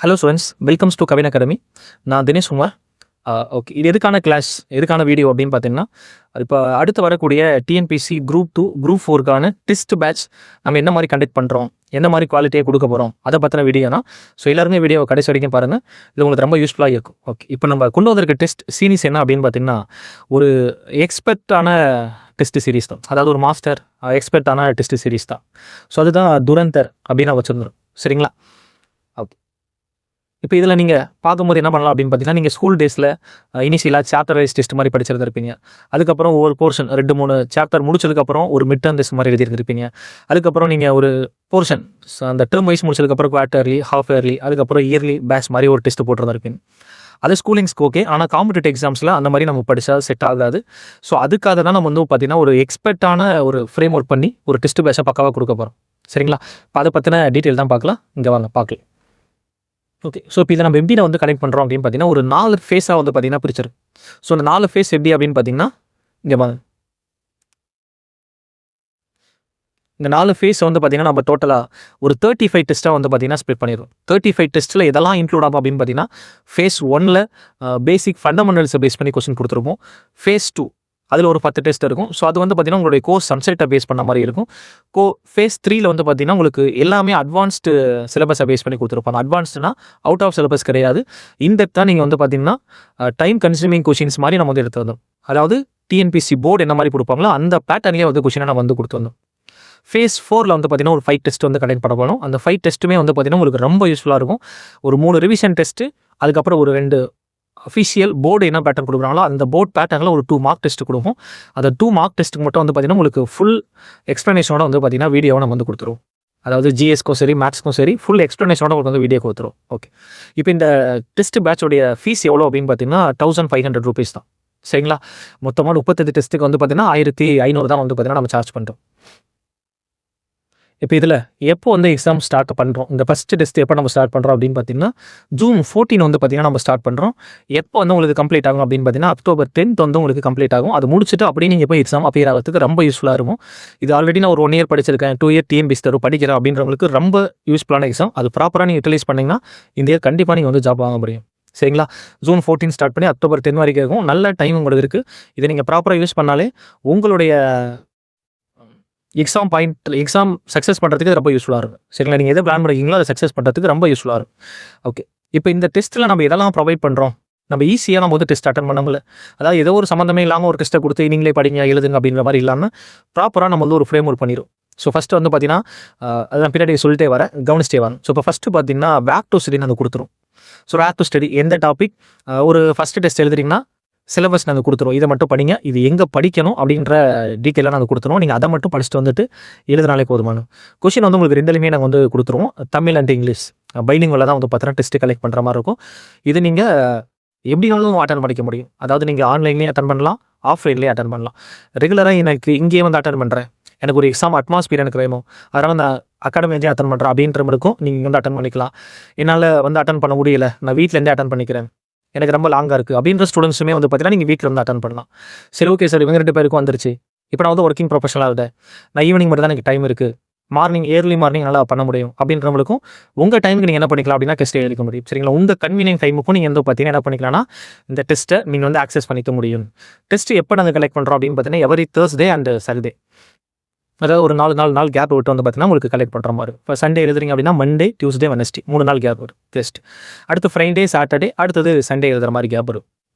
Hello students, welcomes to Kavin academy. நான் Dinesh Kumar. Okay, இது எதுக்கான class, எதுக்கான video அப்படின்னு பார்த்தீங்கன்னா, இப்போ அடுத்து வரக்கூடிய டிஎன்பிசி குரூப் 2 குரூப் 4க்கான டெஸ்ட் பேட்ச் நம்ம என்ன மாதிரி கண்டக்ட் பண்ணுறோம், என்ன மாதிரி குவாலிட்டியாக கொடுக்க போகிறோம், அதை பற்றின வீடியோ தான். ஸோ எல்லாருமே வீடியோ கடைசி வரைக்கும் பாருங்கள், இது உங்களுக்கு ரொம்ப யூஸ்ஃபுல்லாக இருக்கும். ஓகே, இப்போ நம்ம கொண்டு வந்திருக்க டெஸ்ட் சீரீஸ் என்ன அப்படின்னு பார்த்தீங்கன்னா, ஒரு எக்ஸ்பெர்ட்டான டெஸ்ட் சீரீஸ் தான். அதாவது ஒரு மாஸ்டர் எக்ஸ்பெர்ட்டான டெஸ்ட் சீரீஸ் தான். ஸோ அதுதான் துரந்தர் அப்படின்னு நான் வச்சுருந்தோம். சரிங்களா? ஓகே, இப்போ இதில் நீங்கள் பார்க்கும்போது என்ன பண்ணலாம் அப்படின்னு பார்த்தீங்கன்னா, நீங்கள் ஸ்கூல் டேஸில் இனிஷியலாக சாப்டர் வைஸ் டெஸ்ட் மாதிரி படிச்சிருந்திருப்பீங்க. அதுக்கப்புறம் ஒவ்வொரு போர்ஷன் 2-3 சாப்டர் முடிச்சதுக்கப்புறம் ஒரு மிட் டர்ம் டெஸ்ட் மாதிரி எழுதியிருந்திருப்பீங்க. அதுக்கப்புறம் நீங்கள் ஒரு போர்ஷன் அந்த டேர்ம் வைஸ் முடிச்சதுக்கப்புறம் குவார்ட்டர்லி, ஹாஃப் இயர்லி, அதுக்கப்புறம் இயர்லி பேட்ச் மாதிரி ஒரு டெஸ்ட் போட்டிருந்திருப்பீங்க. அது ஸ்கூலிங்ஸ்க்கு ஓகே. ஆனால் காம்படிட்டிவ் எக்ஸாம்ஸில் அந்த மாதிரி நம்ம படித்தா செட் ஆகாது. ஸோ அதுக்காக தான் நம்ம வந்து பார்த்தீங்கன்னா ஒரு எக்ஸ்பெர்ட்டான ஒரு ஃப்ரேம் ஒர்க் பண்ணி ஒரு டெஸ்ட் பேட்சை பக்காவாக கொடுக்க போகிறோம். சரிங்களா? இப்போ அதை பற்றின டீட்டெயில் தான் பார்க்கலாம். இங்கே வாங்க பார்க்கலாம். ஓகே, ஸோ இப்போ இதை நம்ம எப்படியில் வந்து கனெக்ட் பண்ணுறோம் அப்படின்னு பார்த்தீங்கன்னா, ஒரு 4 ஃபேஸாக வந்து பார்த்தீங்கன்னா பிரிச்சிருக்கு. ஸோ அந்த 4 ஃபேஸ் எப்படி அப்படின்னு பார்த்தீங்கன்னா, இங்கே வாங்க, இந்த 4 ஃபேஸ் வந்து பார்த்தீங்கன்னா நம்ம டோட்டலாக ஒரு 35 டெஸ்ட்டாக வந்து பார்த்தீங்கன்னா ஸ்ப்ளிட் பண்ணிடுவோம். 35 டெஸ்ட்டில் எதெல்லாம் இன்க்ளூட் ஆகும் அப்படின்னு பார்த்தீங்கன்னா, ஃபேஸ் 1ல் பேசிக் ஃபண்டமெண்டல்ஸை பேஸ் பண்ணி கொஸ்டின் கொடுத்துருப்போம். ஃபேஸ் 2 அதில் ஒரு 10 டெஸ்ட் இருக்கும். ஸோ அது வந்து பார்த்தீங்கன்னா உங்களுடைய கோர்ஸ் சப்ஜெக்டை பேஸ் பண்ண மாதிரி இருக்கும். ஃபேஸ் 3ல் வந்து பார்த்தீங்கன்னா உங்களுக்கு எல்லாமே அட்வான்ஸ்டு சிலபஸை பேஸ் பண்ணி கொடுத்துருப்பாங்க. அட்வான்ஸ்டுனா அவுட் ஆஃப் சிலபஸ் கிடையாது. இன்டெப்த்தாக நீங்கள் வந்து பார்த்தீங்கன்னா டைம் கன்சியூமிங் கொஷின்ஸ் மாதிரி நம்ம வந்து எடுத்து வந்தோம். அதாவது டிஎன்பிசி போர்டு என்ன மாதிரி கொடுப்பாங்களோ அந்த பேட்டர்ன்லேயே வந்து கொஷினை நம்ம வந்து கொடுத்து வந்தோம். ஃபேஸ் 4ல் வந்து பார்த்தீங்கன்னா ஒரு 5 டெஸ்ட் வந்து கண்டக்ட் பண்ண போகிறோம். அந்த 5 டெஸ்ட்டுமே வந்து பார்த்தீங்கன்னா உங்களுக்கு ரொம்ப யூஸ்ஃபுல்லாக இருக்கும். ஒரு 3 ரிவிஷன் டெஸ்ட்டு, அதுக்கப்புறம் ஒரு 2 அஃபிஷியல் போர்டு என்ன பேட்டர்ன் கொடுக்குறாங்களோ அந்த போர்ட் பேட்டர்னில் ஒரு 2 மார்க் டெஸ்ட் கொடுப்போம். அந்த 2 மார்க் டெஸ்ட்டுக்கு மட்டும் வந்து பார்த்தீங்கன்னா உங்களுக்கு ஃபுல் எக்ஸ்ப்ளனேஷனோட வந்து பார்த்தீங்கன்னா வீடியோவை நம்ம வந்து கொடுத்துருவோம். அதாவது ஜிஎஸ்க்கும் சரி மேத்ஸ்க்கும் சரி ஃபுல் எக்ஸ்ப்ளனேஷனோட உங்களுக்கு வந்து வீடியோ கொடுத்துரும். ஓகே, இப்போ இந்த டெஸ்ட் பேட்சோடைய ஃபீஸ் எவ்வளோ அப்படின்னு பார்த்தீங்கன்னா 1500 ரூபீஸ் தான். சரிங்களா? மொத்தமாக 38 டெஸ்ட்டுக்கு வந்து பார்த்தீங்கன்னா 1500 தான் வந்து பார்த்தீங்கன்னா நம்ம சார்ஜ் பண்ணுறோம். இப்போ இதில் எப்போ வந்து எக்ஸாம் ஸ்டார்ட் பண்ணுறோம், இந்த ஃபஸ்ட் டெஸ்ட் எப்போ நம்ம ஸ்டார்ட் பண்ணுறோம் அப்படின்னு பார்த்தீங்கன்னா, ஜூன் 14 வந்து பார்த்தீங்கன்னா நம்ம ஸ்டார்ட் பண்ணுறோம். எப்போ வந்து உங்களுக்கு கம்ப்ளீட் ஆகும் அப்படின்னு பார்த்தீங்கன்னா, அக்டோபர் 10th வந்து உங்களுக்கு கம்ப்ளீட் ஆகும். அது முடிச்சுட்டு அப்படியே நீங்கள் போய் எக்ஸாம் அப்பியர் ஆகிறதுக்கு ரொம்ப யூஸ்ஃபுல்லாக இருக்கும். இது ஆல்ரெடி நான் ஒரு 1 இயர் படிச்சிருக்கேன், 2 இயர் டிஎன்பிசி தரும் படிக்கிறேன் அப்படின்றவங்களுக்கு ரொம்ப யூஸ்ஃபுல்லான எக்ஸாம். அது ப்ராப்பராக நீங்கள் யூட்டிலைஸ் பண்ணிங்கன்னா இந்த இயர் கண்டிப்பாக நீங்கள் வந்து ஜாப் வாங்க முடியும். சரிங்களா? ஜூன் 14 ஸ்டார்ட் பண்ணி அக்டோபர் 10 வரைக்கும் இருக்கும். நல்ல டைம் உங்களுக்கு இருக்குது. இதை நீங்கள் ப்ராப்பராக யூஸ் பண்ணாலே உங்களுடைய எக்ஸாம் சக்ஸஸ் பண்ணுறதுக்கு ரொம்ப யூஸ்ஃபுல்லாக இருக்கும். சரிங்களா? நீங்கள் எதை பிளான் பண்ணிருக்கீங்களோ அதை சக்ஸஸ் பண்ணுறதுக்கு ரொம்ப யூஸ்ஃபுல்லாக இருக்கும். ஓகே, இப்போ இந்த டெஸ்ட்டில் நம்ம எதெல்லாம் ப்ரொவைட் பண்ணுறோம், நம்ம ஈஸியாக நம்ம வந்து டெஸ்ட் அட்டன் பண்ண முடியல. அதாவது ஏதோ ஒரு சம்மந்தமே இல்லாமல் ஒரு டெஸ்ட்டை கொடுத்து நீங்களே படிங்க எழுதுங்க அப்படின்ற மாதிரி இல்லாமல் ப்ராப்பராக நம்ம வந்து ஒரு ஃப்ரேம் ஒர்க் பண்ணிடும். ஸோ ஃபஸ்ட்டு வந்து பார்த்தீங்கன்னா அதான் பின்னாடி சொல்லிட்டே வரேன், கவனிச்சிட்டே வரேன். ஸோ இப்போ ஃபஸ்ட்டு பார்த்தீங்கன்னா பேக் டு ஸ்டடி நாங்கள் கொடுத்துரும். ஸோ பேக் டு ஸ்டடி எந்த டாபிக் ஒரு ஃபஸ்ட்டு டெஸ்ட் எழுதுறீங்கன்னா சிலபஸ் நாங்கள் கொடுத்துருவோம். இதை மட்டும் படிங்க, இது எங்கே படிக்கணும் அப்படின்ற டீட்டெயிலாக நாங்கள் கொடுத்துருவோம். நீங்கள் அதை மட்டும் படிச்சுட்டு வந்துட்டு எழுதுனாலே போதுமான. கொஷின் வந்து உங்களுக்கு 2லையுமே நாங்கள் வந்து கொடுத்துருவோம். தமிழ் அண்ட் இங்கிலீஷ் பைலிங்குவலில் தான் வந்து பார்த்தீங்கன்னா டெஸ்ட்டு கலெக்ட் பண்ணுற மாதிரி இருக்கும். இது நீங்கள் எப்படினாலும் அட்டன் பண்ணிக்க முடியும். அதாவது நீங்கள் ஆன்லைன்லேயே அட்டன் பண்ணலாம், ஆஃப்லைன்லேயே அட்டன் பண்ணலாம். ரெகுலராக எனக்கு இங்கேயே வந்து அட்டன் பண்ணுறேன், எனக்கு ஒரு எக்ஸாம் அட்மாஸ்பியர் எனக்கு வேணும், அதனால் நான் அகாடமிலேயே அட்டன் பண்ணுறேன் அப்படின்ற இருக்கும். நீங்கள் வந்து அட்டன் பண்ணிக்கலாம். என்னால் வந்து அட்டன் பண்ண முடியல, நான் வீட்டிலேருந்தே அட்டன் பண்ணிக்கிறேன், எனக்கு ரொம்ப லாங்காக இருக்குது அப்படின்ற ஸ்டூடெண்ட்ஸுமே வந்து பார்த்தீங்கன்னா நீங்கள் வீட்டில் வந்து அட்டன் பண்ணலாம். சரி, ஓகே சார், இவங்க 2 பேருக்கும் வந்துருச்சு. இப்போ நான் வந்து ஒர்க்கிங் ப்ரொஃபஷனலாக இருந்தேன், நான் ஈவினிங் மட்டும் தான் எனக்கு டைம் இருக்குது, ஏர்லி மார்னிங் நல்லா பண்ண முடியும் அப்படின்றவங்களுக்கும் உங்கள் டைமுக்கு நீங்கள் என்ன பண்ணிக்கலாம் அப்படின்னா டெஸ்ட் எழுதிக்க முடியும். சரிங்களா? உங்கள் கன்வீனியன்ட் டைமுக்கும் நீங்கள் வந்து பார்த்தீங்கன்னா என்ன பண்ணிக்கலாம்னா இந்த டெஸ்ட்டை நீங்கள் வந்து ஆக்சஸ் பண்ணிக்க முடியும். டெஸ்ட் எப்போ நாங்கள் கலெக்ட் பண்ணுறோம் அப்படின்னு பார்த்தீங்கன்னா எவரி தேர்ஸ்டே அண்ட் சாட்டர்டே. அதாவது ஒரு 4 நாள் கேப் விட்டு வந்து பார்த்தீங்கன்னா உங்களுக்கு கலெக்ட் பண்ணுற மாதிரி. இப்போ சண்டே எழுதுறீங்க அப்படின்னா மண்டே, டியூஸ்டே, வெனஸ்டே 3 நாள் கேப் வரும் டெஸ்ட். அடுத்து ஃப்ரைடே, சாட்டர்டே, அடுத்தது சண்டே எழுதுகிற மாதிரி கேப் வரும்.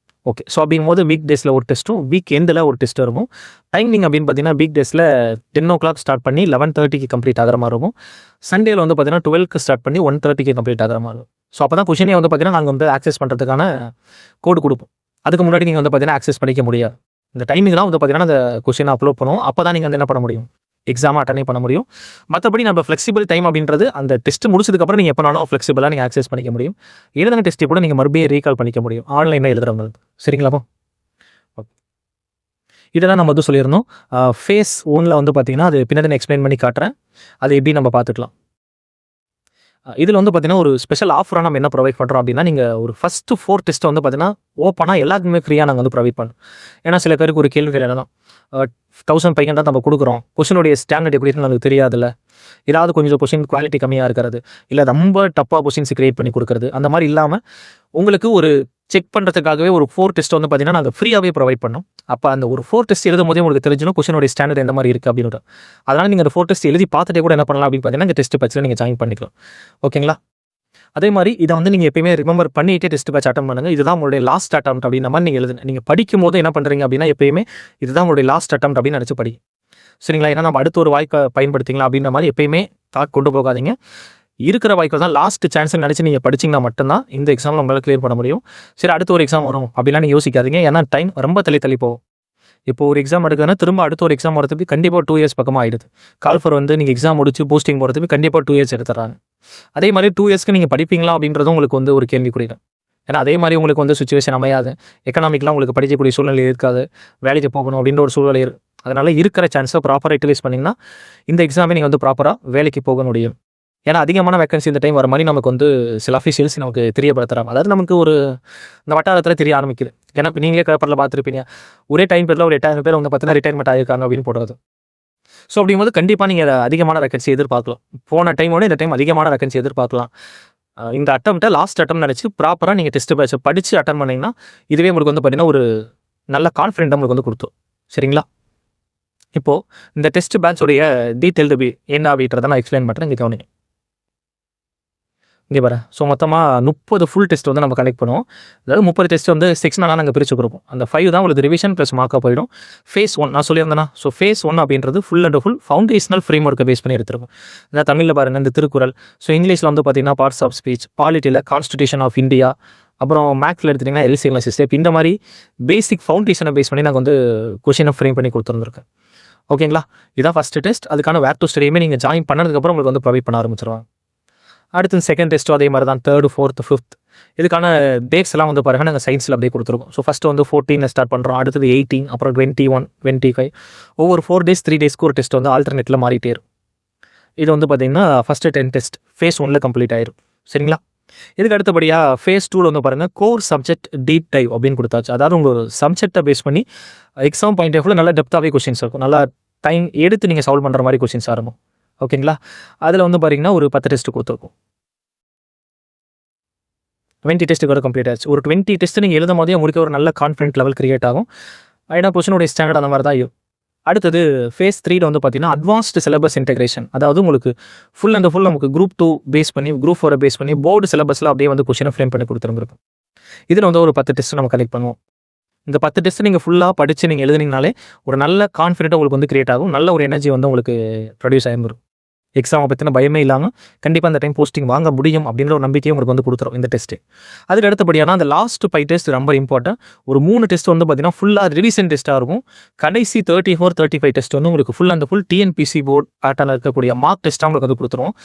ஓகே, ஸோ அப்படிங்கும்போது வீக் டேஸில் ஒரு டெஸ்ட்டும் வீக் எண்டில் ஒரு டெஸ்ட் இருக்கும். டைமிங் அப்படின்னு பார்த்தீங்கன்னா வீக் டேஸில் 10 o'clock ஸ்டார்ட் பண்ணி 11:30க்கு கம்ப்ளீட் ஆகிற மாதிரி இருக்கும். சண்டேயில் வந்து பார்த்தீங்கன்னா 12க்கு ஸ்டார்ட் பண்ணி 1:30க்கு கம்ப்ளீட் ஆகிற மாதிரி இருக்கும். ஸோ அப்போ தான் கொஷினே வந்து பார்த்தீங்கன்னா நாங்கள் வந்து ஆக்சஸ் பண்ணுறதுக்கான கோடு கொடுப்போம். அதுக்கு முன்னாடி நீங்கள் வந்து பார்த்தீங்கன்னா ஆக்சஸ் பண்ணிக்க முடியாது. இந்த டைமிங் தான் வந்து பார்த்தீங்கன்னா அந்த கொஷினை அப்லோட் பண்ணுவோம். அப்போ தான் நீங்கள் வந்து என்ன பண்ண முடியும், எக்ஸாம் அட்டனே பண்ண முடியும். மற்றபடி நம்ம ஃப்ளெக்சிபிள் டைம் அப்படின்றது அந்த டெஸ்ட் முடிச்சதுக்கப்புறம் நீங்கள் எப்போனாலும் ஃப்ளெக்சிபிளாக நீங்கள் ஆக்சஸ் பண்ணிக்க முடியும். எழுதின டெஸ்ட்டை கூட நீங்கள் மறுபடியும் ரீகால் பண்ணிக்க முடியும் ஆன்லைனில் எழுதுறவங்களுக்கு. சரிங்களாப்போ? ஓகே, இதெல்லாம் நம்ம வந்து சொல்லியிருந்தோம். ஃபேஸ் 1ல் வந்து பார்த்தீங்கன்னா அது பின்னாடி நான் எக்ஸ்பிளைன் பண்ணி காட்டுறேன், அது எப்படி நம்ம பார்த்துக்கலாம். இதில் வந்து பார்த்தீங்கன்னா ஒரு ஸ்பெஷல் ஆஃபராக நம்ம என்ன ப்ரொவைட் பண்ணுறோம் அப்படின்னா, நீங்கள் ஒரு ஃபஸ்ட்டு 4 டெஸ்ட்டை வந்து பார்த்தீங்கன்னா ஓப்பனாக எல்லாருக்குமே ஃப்ரீயாக நாங்கள் வந்து ப்ரொவைட் பண்ணோம். ஏன்னா சில பேருக்கு ஒரு கேள்வி என்னன்னா 1500 நம்ம கொடுக்குறோம், கொஷினுடைய ஸ்டாண்டர்ட் எப்படி இருக்குன்னு நமக்கு தெரியாதுல்ல, ஏதாவது கொஞ்சம் கொஷின் குவாலிட்டி கம்மியாக இருக்கிறது, இல்லை ரொம்ப டஃப்பாக கொஷின்ஸ் கிரியேட் பண்ணி கொடுக்குறது, அந்த மாதிரி இல்லாமல் உங்களுக்கு ஒரு செக் பண்ணுறதுக்காகவே ஒரு 4 டெஸ்ட் வந்து பார்த்தீங்கன்னா நாங்கள் ஃப்ரீயாகவே ப்ரொவைட் பண்ணோம். அப்போ அந்த ஒரு 4 டெஸ்ட் எழுதும் போதே உங்களுக்கு தெரிஞ்சிடும் கொஷினோட ஸ்டாண்டர்ட் எந்த மாதிரி இருக்குது அப்படின்னு. அதனால் நீங்கள் அந்த 4 டெஸ்ட் எழுதி பார்த்துட்டே கூட என்ன பண்ணலாம் அப்படின்னு பார்த்தீங்கன்னா இந்த டெஸ்ட் பேட்சில் நீங்கள் ஜாயின் பண்ணிக்கலாம். ஓகேங்களா? அதே மாதிரி இதை வந்து நீங்கள் எப்பயுமே ரிமெம்பர் பண்ணிட்டே டெஸ்ட் பேட்ச் அட்டன் பண்ணுங்கள். இதுதான் உங்களுடைய லாஸ்ட் அட்டெம்ப்ட் அப்படின்ற மாதிரி நீங்கள் எழுதுங்க. நீங்கள் படிக்கும் போது என்ன பண்ணுறீங்க அப்படின்னா எப்பயுமே இதுதான் உங்களுடைய லாஸ்ட் அட்டெம்ப்ட் அப்படின்னு நினச்சி படி. சரிங்களா? ஏன்னா நம்ம அடுத்த ஒரு வாய்ப்பை பயன்படுத்திக்கலாம் அப்படின்ற மாதிரி எப்பயுமே தாட் கொண்டு போகாதீங்க. இருக்கிற வாய்ப்பு தான் லாஸ்ட் சான்ஸ் நினச்சி நீங்கள் படிச்சிங்கன்னா மட்டும்தான் இந்த எக்ஸாமில் உங்களால் கிளியர் பண்ண முடியும். சரி, அடுத்த ஒரு எக்ஸாம் வரும் அப்படிலாம் நீங்கள் யோசிக்காதீங்க. ஏன்னா டைம் ரொம்ப தள்ளி போகும். இப்போ ஒரு எக்ஸாம் எடுக்குதுன்னா திரும்ப அடுத்த ஒரு எக்ஸாம் வரதுக்கு கண்டிப்பாக 2 இயர்ஸ் பக்கமாக ஆகிடுது. கால்ஃபர் வந்து நீங்கள் எக்ஸாம் முடிச்சு போஸ்டிங் போகிறதுக்கு கண்டிப்பாக 2 இயர்ஸ் எடுத்துறாங்க. அதே மாதிரி 2 இயர்ஸ்க்கு நீங்கள் படிப்பீங்களா அப்படின்றதும் உங்களுக்கு வந்து ஒரு கேள்விக்குறிதான். ஏன்னா அதே மாதிரி உங்களுக்கு வந்து சுச்சுவேஷன் அமையாது. எக்கனாமிக்லாம் உங்களுக்கு படிக்கக்கூடிய சூழ்நிலை இருக்காது. வேலைக்கு போகணும் அப்படின்ற ஒரு சூழ்நிலை இருக்குது. அதனால் இருக்கிற சான்ஸை ப்ராப்பராக யூட்டிலைஸ் பண்ணிங்கன்னா இந்த எக்ஸாமே நீங்கள் வந்து ப்ராப்பராக வேலைக்கு போக முடியும். ஏன்னா அதிகமான வேக்கன்சி இந்த டைம் வர மாதிரி நமக்கு வந்து சில அஃபீஷியல்ஸ் நமக்கு தெரியப்படுத்துகிறாங்க. அதாவது நமக்கு ஒரு இந்த வட்டாரத்தில் தெரிய ஆரம்பிக்குது. ஏன்னா இப்போ நீங்களே பேப்பரில் பார்த்துருப்பீங்க, ஒரே டைம் பேரில் ஒரு 8000 பேர் வந்து பார்த்தீங்கன்னா ரிட்டைர்மெண்ட் ஆகிருக்காங்க அப்படின்னு போடுறது. ஸோ அப்படிங்கும்போது கண்டிப்பாக நீங்கள் அதிகமான வேக்கன்சி எதிர்பார்க்கலாம். போன டைமோட இந்த டைம் அதிகமான வேக்கன்சி எதிர்பார்க்கலாம். இந்த அட்டம்ப்ட்டை லாஸ்ட் அட்டம் நினச்சி ப்ராப்பராக நீங்கள் டெஸ்ட் பேட்சை படித்து அட்டன் பண்ணிங்கன்னா இதுவே உங்களுக்கு வந்து பார்த்தீங்கன்னா ஒரு நல்ல கான்ஃபிடென்ட் உங்களுக்கு வந்து கொடுத்தோம். சரிங்களா? இப்போது இந்த டெஸ்ட் பேட்சோடைய டீட்டெயில்டு என்ன அப்படின்றத நான் எக்ஸ்பிளைன் பண்ணுறேன். இங்கே கவனிங்க. இங்கே பாரு. ஸோ மொத்தமாக 30 ஃபுல் டெஸ்ட் வந்து நம்ம கனெக்ட் பண்ணுவோம். அதாவது 30 டெஸ்ட் வந்து செக்ஷனாக நாங்கள் பிரித்து கொடுப்போம். அந்த 5 தான் உங்களுக்கு ரிவிஷன் ப்ளஸ் மார்க்காக போயிடும். ஃபேஸ் 1 நான் சொல்லியிருந்தேன்னா, ஸோ ஃபேஸ் 1 அப்படின்றது full and full foundational frame ஒர்க்கை பேஸ் பண்ணி எடுத்துருக்கும். இந்த தமிழில் பாருங்கள் இந்த திருக்குறள், ஸோ இங்கிலீஷில் வந்து பார்த்தீங்கன்னா பார்ட்ஸ் ஆஃப் ஸ்பீச், பாலிட்டியில் கான்ஸ்டிடியூஷன் ஆஃப் இந்தியா, அப்புறம் மேக்ஸில் எடுத்திங்கன்னா எல்சிஎம்எஸ் ஸ்டெப், இந்த மாதிரி பேசிக் ஃபவுண்டேஷனை பேஸ் பண்ணி நாங்கள் வந்து கொஷினை ஃப்ரேம் பண்ணி கொடுத்துருந்துருக்கேன். ஓகேங்களா? இதுதான் ஃபஸ்ட்டு டெஸ்ட். அதுக்கான வேர் டு ஸ்டடியுமே நீங்கள் ஜாயின் பண்ணதுக்கப்புறம் உங்களுக்கு வந்து ப்ரொவைட் பண்ண ஆரம்பிச்சிருவாங்க. அடுத்து செகண்ட் டெஸ்ட்டும் அதே மாதிரி தான். 3rd, 4th, 5th இதுக்கான டேட்ஸ் எல்லாம் வந்து பாருங்கள் நாங்கள் சயின்ஸில் அப்படியே கொடுத்துருக்கோம். ஸோ ஃபஸ்ட்டு வந்து 14 ஸ்டார்ட் பண்ணுறோம். அடுத்தது 18, அப்புறம் 21, 25 ஒவ்வொரு 4 days 3 daysக்கு ஒரு டெஸ்ட் வந்து ஆல்டர்னேட்டில் மாறிட்டே இருக்கும். இது வந்து பார்த்தீங்கன்னா ஃபஸ்ட்டு 10 டெஸ்ட் ஃபேஸ் 1ல் கம்ப்ளீட் ஆயிரும். சரிங்களா? இதுக்கு அடுத்தபடியாக ஃபேஸ் 2 வந்து பாருங்கள் கோர் சப்ஜெக்ட் டீப் டைவ் அப்படின்னு கொடுத்தாச்சு. அதாவது உங்கள் சப்ஜெக்டை பேஸ் பண்ணி எக்ஸாம் பாயிண்ட் ஆஃப் வியூவில் நல்லா டெப்த்தாகவே கொஸ்டின்ஸ் இருக்கும். நல்லா டைம் எடுத்து நீங்கள் சால்வ் பண்ணுற மாதிரி கொஸ்டின்ஸாக இருக்கும். ஓகேங்களா? அதில் வந்து பார்த்தீங்கன்னா ஒரு 10 டெஸ்ட் கொடுத்துருக்கும். 20 டெஸ்ட்டு கூட கம்ப்ளீட் ஆச்சு. ஒரு 20 டெஸ்ட் நீங்கள் எழுதும் போதே உங்களுக்கு ஒரு நல்ல கான்ஃபிடென்ட் லெவல் கிரியேட் ஆகும். ஏன்னா கொஸ்டினுடைய ஸ்டாண்டர்ட் அந்த மாதிரி தான் இருக்கும். அடுத்தது ஃபேஸ் 3 வந்து பார்த்தீங்கன்னா அட்வான்ஸ்டு சிலபஸ் இன்டெகிரேஷன். அதாவது உங்களுக்கு ஃபுல் அண்ட் ஃபுல் நமக்கு குரூப் 2 பேஸ் பண்ணி, குரூப் 4 பேஸ் பண்ணி போர்டு சிலபஸில் அப்படியே வந்து கொஸ்டினை ஃப்ரேம் பண்ணி கொடுத்துருந்துருக்கும். இதில் வந்து ஒரு 10 டெஸ்ட் நம்ம கனெக்ட் பண்ணுவோம். இந்த 10 டெஸ்ட் நீங்கள் ஃபுல்லாக படித்து நீங்கள் எழுதுனீங்கனாலே ஒரு நல்ல கான்ஃபிடென்ட்டாக உங்களுக்கு வந்து கிரியேட் ஆகும். நல்ல ஒரு எனர்ஜி வந்து உங்களுக்கு ப்ரொடியூஸ் ஆகிடும். எக்ஸாமை பற்றின பயமே இல்லாமல் கண்டிப்பாக அந்த டைம் போஸ்டிங் வாங்க முடியும் அப்படின்ற ஒரு நம்பிக்கையும் உங்களுக்கு வந்து கொடுத்துரும் இந்த டெஸ்ட்டு. அதுக்கு அடுத்தபடியான அந்த லாஸ்ட் 5 டெஸ்ட் ரொம்ப இம்பார்ட்டன்ட். ஒரு 3 டெஸ்ட் வந்து பார்த்தீங்கன்னா ஃபுல்லாக ரிவிஷன் டெஸ்ட்டாக இருக்கும். கடைசி 34, 35 டெஸ்ட் வந்து உங்களுக்கு full and full TNPSC board பேட்டர்னில் இருக்கக்கூடிய மார்க் டெஸ்ட்டாக உங்களுக்கு வந்து கொடுத்துருவோம்.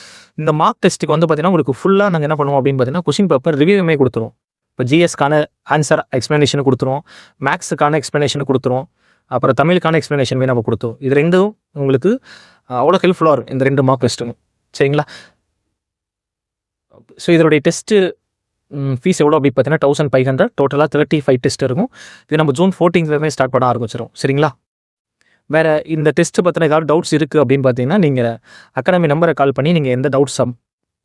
இந்த மார்க் டெஸ்ட்டுக்கு வந்து பார்த்தீங்கன்னா உங்களுக்கு ஃபுல்லாக நாங்கள் என்ன பண்ணுவோம் அப்படின்னு பார்த்தீங்கன்னா கொஸ்டின் பேப்பர் ரிவ்யூமே கொடுத்துருவோம். இப்போ ஜிஎஸ்க்கான ஆன்சர் எக்ஸ்ப்ளனேஷன் கொடுத்துருவோம், மேக்ஸுக்கான எக்ஸ்ப்ளனேஷன் கொடுத்துருவோம், அப்புறம் தமிழுக்கான எக்ஸ்ப்ளனேஷன் நம்ம கொடுத்தோம். இது ரெண்டும் உங்களுக்கு அவ்வளோ ஹெல்ப்ஃபுல்லாக இருக்கும் இந்த 2 மார்க் டெஸ்ட்டுங்க. சரிங்களா? ஸோ இதனுடைய டெஸ்ட்டு ஃபீஸ் எவ்வளோ அப்படின்னு பார்த்தீங்கன்னா 1500. டோட்டலாக 35 டெஸ்ட் இருக்கும். இது நம்ம ஜூன் 14 ஸ்டார்ட் பண்ண ஆரம்பிச்சிடும். சரிங்களா? வேறு இந்த டெஸ்ட்டு பற்றின ஏதாவது டவுட்ஸ் இருக்குது அப்படின்னு பார்த்தீங்கன்னா நீங்கள் அகாடமி நம்பரை கால் பண்ணி நீங்கள் எந்த டவுட்ஸ்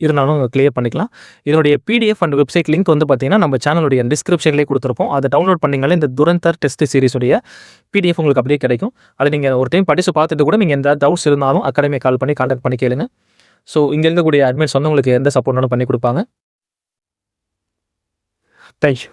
இருந்தாலும் கிளியர் பண்ணிக்கலாம். இதனுடைய பிடிஎஃப் அண்ட் வெப்சைட் லிங்க் வந்து பார்த்தீங்கன்னா நம்ம சேனலுடைய டிஸ்கிரிப்ஷன்லேயே கொடுத்துருப்போம். அதை டவுன்லோட் பண்ணிங்கனாலே இந்த துரந்தர் டெஸ்ட் சீரிஸுடைய பிடிஎஃப் உங்களுக்கு அப்படியே கிடைக்கும். அது நீங்கள் ஒரு டைம் படித்து பார்த்துட்டு கூட நீங்கள் எந்த டவுட்ஸ் இருந்தாலும் அகாடமியை கால் பண்ணி கான்டாக்ட் பண்ணி கேளுங்க. ஸோ இங்கே இருக்கக்கூடிய அட்மின்ஸ் வந்து உங்களுக்கு எந்த சப்போர்ட்னாலும் பண்ணி கொடுப்பாங்க. தேங்க்யூ.